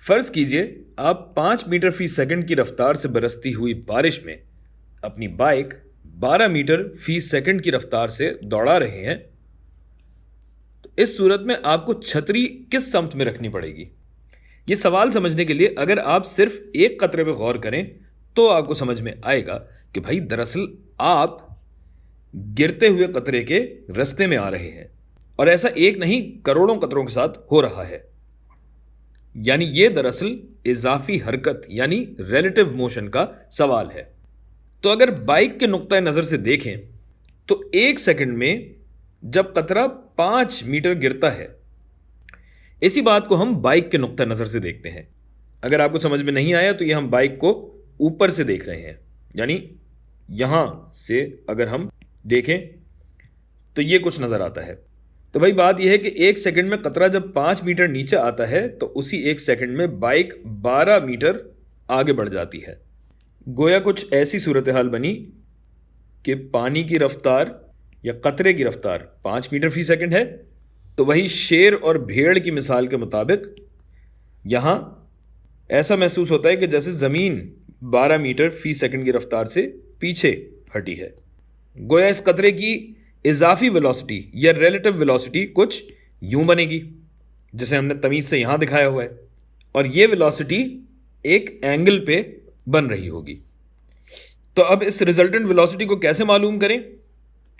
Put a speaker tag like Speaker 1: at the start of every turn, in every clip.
Speaker 1: फर्ज कीजिए आप 5 मीटर फी सेकंड की रफ्तार से बरसती हुई बारिश में अपनी बाइक 12 मीटर फी सेकंड की रफ्तार से दौड़ा रहे हैं। तो इस सूरत में आपको छतरी किस समत में रखनी पड़ेगी? यह सवाल समझने के लिए अगर आप सिर्फ एक कतरे पर गौर करें तो आपको समझ में आएगा कि भाई दरअसल आप गिरते हुए कतरे के रास्ते में आ रहे हैं, और ऐसा एक नहीं करोड़ों कतरों के साथ हो रहा है। यानी यह दरअसल इजाफी हरकत यानी रिलेटिव मोशन का सवाल है। तो अगर बाइक के नुक्ता नज़र से देखें तो एक सेकंड में जब कतरा 5 मीटर गिरता है, इसी बात को हम बाइक के नुक्ता नज़र से देखते हैं। अगर आपको समझ में नहीं आया तो यह हम बाइक को ऊपर से देख रहे हैं, यानी यहां से अगर हम देखें तो यह कुछ नज़र आता है। तो भाई बात यह है कि एक सेकंड में कतरा जब 5 मीटर नीचे आता है तो उसी एक सेकंड में बाइक 12 मीटर आगे बढ़ जाती है। गोया कुछ ऐसी सूरत हाल बनी कि पानी की रफ्तार या कतरे की रफ्तार 5 मीटर फी सेकंड है, तो वही शेर और भेड़ की मिसाल के मुताबिक यहां ऐसा महसूस होता है कि जैसे ज़मीन 12 मीटर फी सेकंड की रफ्तार से पीछे हटी है। गोया इस कतरे की इजाफी वेलोसिटी या रिलेटिव वेलोसिटी कुछ यूं बनेगी जिसे हमने तमीज से यहां दिखाया हुआ है, और यह वेलोसिटी एक एंगल पे बन रही होगी। तो अब इस रिजल्टेंट वेलोसिटी को कैसे मालूम करें?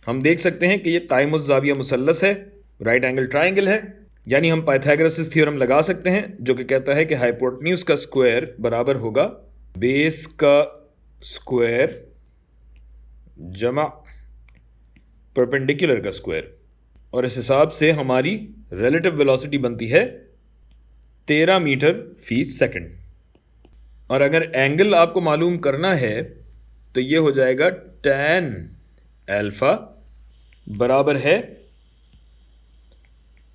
Speaker 1: हम देख सकते हैं कि यह कायम ज़ाविया मुसल्लस है, राइट एंगल ट्राइंगल है, यानी हम पाइथागोरस थ्योरम लगा सकते हैं जो कि कहता है कि हाइपोटेन्यूज का स्क्वायर बराबर होगा बेस का स्क्वायर जमा परपेंडिकुलर का स्क्वायर, और इस हिसाब से हमारी रिलेटिव वेलोसिटी बनती है 13 मीटर फी सेकंड। और अगर एंगल आपको मालूम करना है तो ये हो जाएगा tan अल्फा बराबर है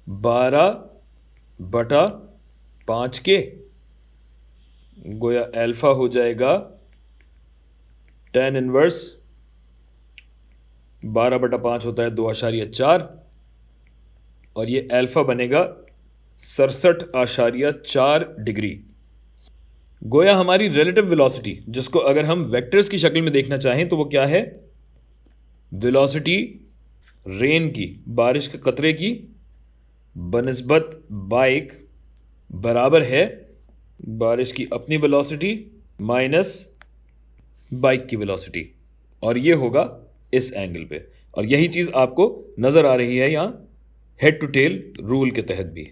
Speaker 1: 12/5 के। गोया अल्फा हो जाएगा tan इनवर्स 12/5 होता है 2.4, और ये अल्फा बनेगा 67.4 डिग्री। गोया हमारी रिलेटिव वेलोसिटी, जिसको अगर हम वेक्टर्स की शक्ल में देखना चाहें तो वो क्या है? वेलोसिटी रेन की, बारिश के कतरे की बनिस्बत बाइक बराबर है बारिश की अपनी वेलोसिटी माइनस बाइक की वेलोसिटी, और ये होगा इस एंगल पे। और यही चीज़ आपको नज़र आ रही है यहाँ हेड टू टेल रूल के तहत भी।